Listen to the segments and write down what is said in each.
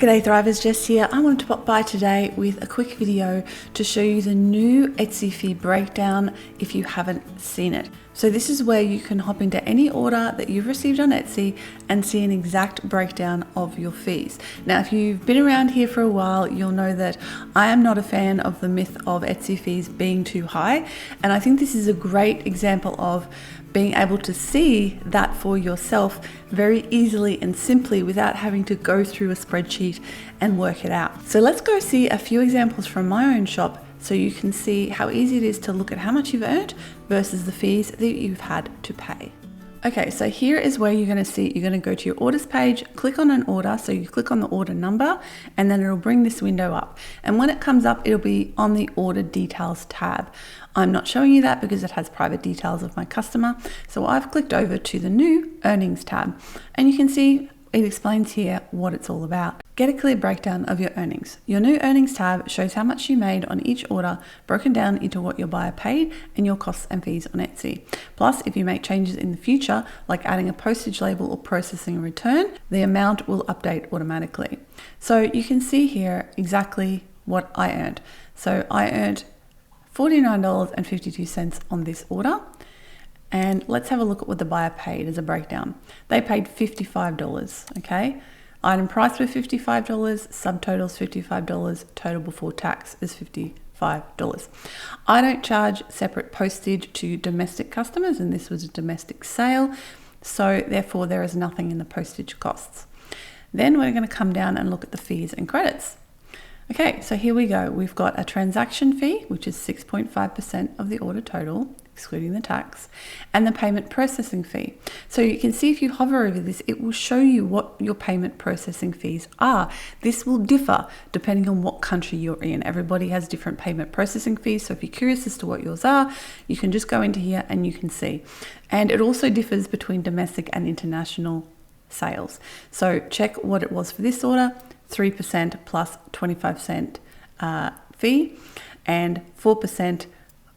G'day Thrivers, Jess here. I wanted to pop by today with a quick video to show you the new Etsy fee breakdown if you haven't seen it. So this is where you can hop into any order that you've received on Etsy and see an exact breakdown of your fees. Now, if you've been around here for a while, you'll know that I am not a fan of the myth of Etsy fees being too high. And I think this is a great example of being able to see that for yourself very easily and simply without having to go through a spreadsheet and work it out. So let's go see a few examples from my own shop so you can see how easy it is to look at how much you've earned versus the fees that you've had to pay. Okay, so here is where you're going to see, you're going to go to your orders page, click on an order. So you click on the order number and then it'll bring this window up. And when it comes up, it'll be on the order details tab. I'm not showing you that because it has private details of my customer. So I've clicked over to the new earnings tab and you can see it explains here what it's all about. Get a clear breakdown of your earnings. Your new earnings tab shows how much you made on each order, broken down into what your buyer paid and your costs and fees on Etsy. Plus, if you make changes in the future, like adding a postage label or processing a return, the amount will update automatically. So you can see here exactly what I earned. So I earned $49.52 on this order. And let's have a look at what the buyer paid as a breakdown. They paid $55, okay? Item price was $55, subtotals $55, total before tax is $55. I don't charge separate postage to domestic customers, and this was a domestic sale, so therefore there is nothing in the postage costs. Then we're going to come down and look at the fees and credits. Okay, so here we go. We've got a transaction fee, which is 6.5% of the order total, excluding the tax, and the payment processing fee. So you can see if you hover over this, it will show you what your payment processing fees are. This will differ depending on what country you're in. Everybody has different payment processing fees. So if you're curious as to what yours are, you can just go into here and you can see. And it also differs between domestic and international sales. So check what it was for this order, 3% plus 25% fee and 4%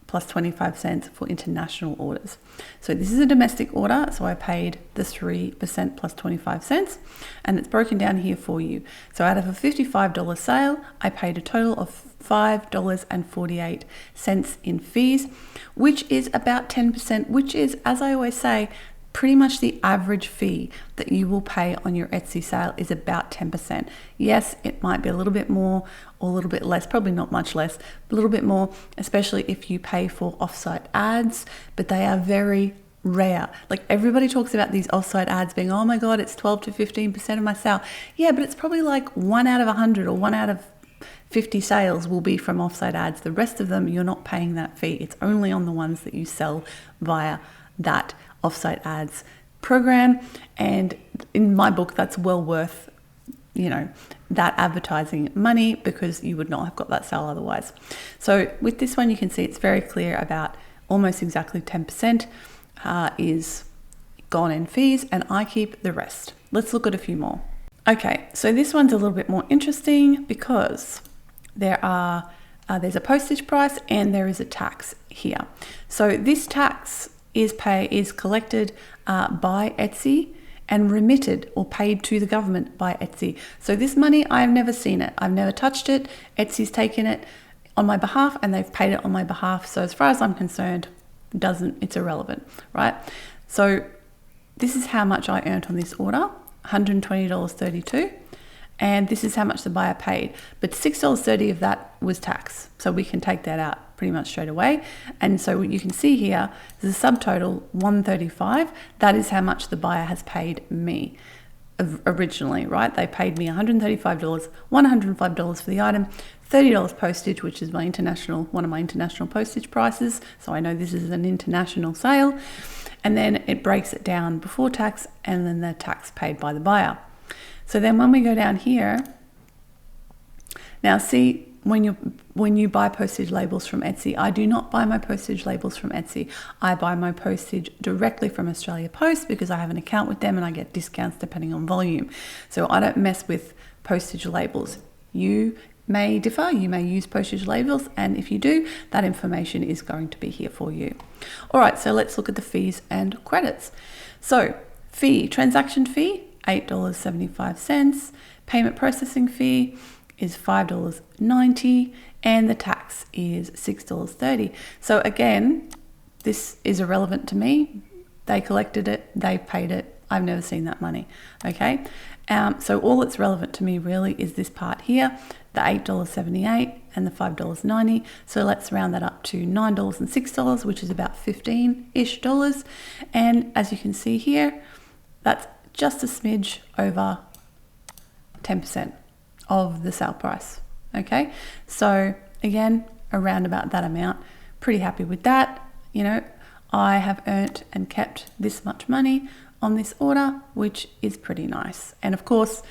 plus 25 cents for international orders. So this is a domestic order, so I paid the 3% plus 25 cents, and it's broken down here for you. So out of a $55 sale, I paid a total of $5.48 in fees, which is about 10%, which is, as I always say, pretty much the average fee that you will pay on your Etsy sale is about 10%. Yes, it might be a little bit more or a little bit less, probably not much less, a little bit more, especially if you pay for offsite ads, but they are very rare. Like everybody talks about these offsite ads being, oh my God, it's 12 to 15% of my sale. Yeah, but it's probably like 1 out of 100 or 1 out of 50 sales will be from offsite ads. The rest of them, you're not paying that fee. It's only on the ones that you sell via that offsite ads program, and in my book that's well worth that advertising money because you would not have got that sale otherwise. So with this one you can see it's very clear about almost exactly 10% is gone in fees, and I keep the rest. Let's look at a few more. Okay, so this one's a little bit more interesting because there's a postage price and there is a tax here. So this tax is collected by Etsy and remitted or paid to the government by Etsy. So this money, I've never seen it. I've never touched it. Etsy's taken it on my behalf and they've paid it on my behalf. So as far as I'm concerned, it's irrelevant, right? So this is how much I earned on this order, $120.32. And this is how much the buyer paid. But $6.30 of that was tax. So we can take that out pretty much straight away. And so what you can see here is a subtotal $135. That is how much the buyer has paid me originally, right? They paid me $135, $105 for the item, $30 postage, which is one of my international postage prices. So I know this is an international sale. And then it breaks it down before tax and then the tax paid by the buyer. So then when we go down here, now see, when you buy postage labels from Etsy, I do not buy my postage labels from Etsy. I buy my postage directly from Australia Post because I have an account with them and I get discounts depending on volume. So I don't mess with postage labels. You may differ, you may use postage labels, and if you do, that information is going to be here for you. All right, so let's look at the fees and credits. So transaction fee, $8.75. Payment processing fee is $5.90 and the tax is $6.30. So again, this is irrelevant to me. They collected it, they paid it. I've never seen that money, okay? So all that's relevant to me really is this part here, the $8.78 and the $5.90. So let's round that up to $9.06, which is about $15-ish. And as you can see here, that's just a smidge over 10% of the sale price, okay? So again, around about that amount, pretty happy with that. You know, I have earned and kept this much money on this order, which is pretty nice. And of course,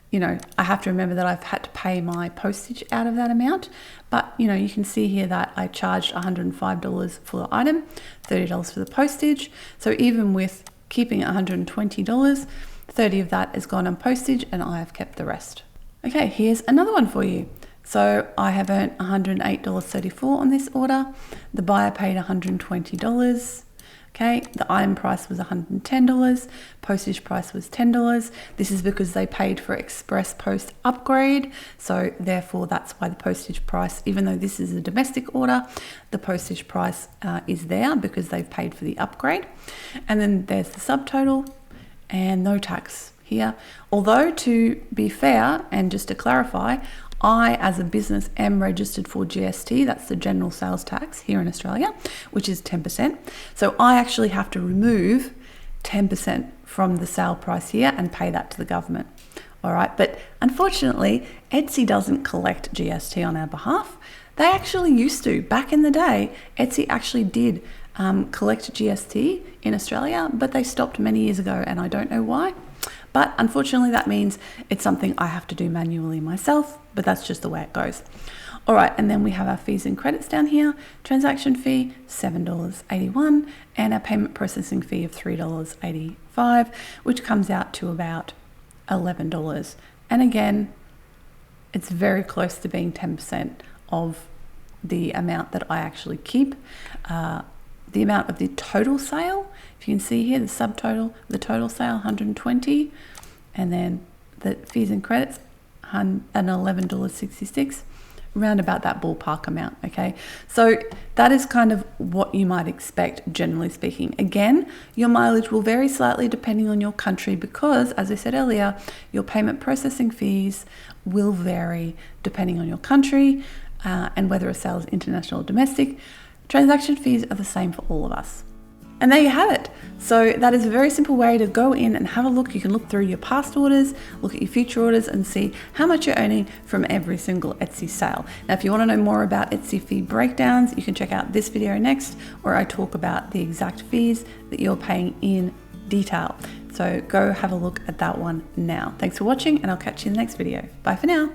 you know, I have to remember that I've had to pay my postage out of that amount, but you know, you can see here that I charged $105 for the item, $30 for the postage. So even with keeping $120, $30 of that is gone on postage and I have kept the rest. Okay, here's another one for you. So I have earned $108.34 on this order. The buyer paid $120. Okay, the item price was $110, postage price was $10. This is because they paid for express post upgrade, so therefore that's why the postage price, even though this is a domestic order, the postage price is there because they've paid for the upgrade. And then there's the subtotal and no tax here. Although to be fair and just to clarify, I, as a business, am registered for GST, that's the general sales tax here in Australia, which is 10%. So I actually have to remove 10% from the sale price here and pay that to the government. All right, but unfortunately, Etsy doesn't collect GST on our behalf. They actually used to. Back in the day, Etsy actually did collect GST in Australia, but they stopped many years ago and I don't know why. But unfortunately, that means it's something I have to do manually myself, but that's just the way it goes. All right, and then we have our fees and credits down here. Transaction fee, $7.81, and our payment processing fee of $3.85, which comes out to about $11. And again, it's very close to being 10% of the amount that I actually keep. The amount of the total sale, if you can see here, the subtotal, the total sale, 120, and then the fees and credits, $11.66, round about that ballpark amount, okay? So that is kind of what you might expect, generally speaking. Again, your mileage will vary slightly depending on your country because, as I said earlier, your payment processing fees will vary depending on your country and whether a sale is international or domestic. Transaction fees are the same for all of us. And there you have it. So that is a very simple way to go in and have a look. You can look through your past orders, look at your future orders and see how much you're earning from every single Etsy sale. Now, if you want to know more about Etsy fee breakdowns, you can check out this video next, where I talk about the exact fees that you're paying in detail. So go have a look at that one now. Thanks for watching and I'll catch you in the next video. Bye for now.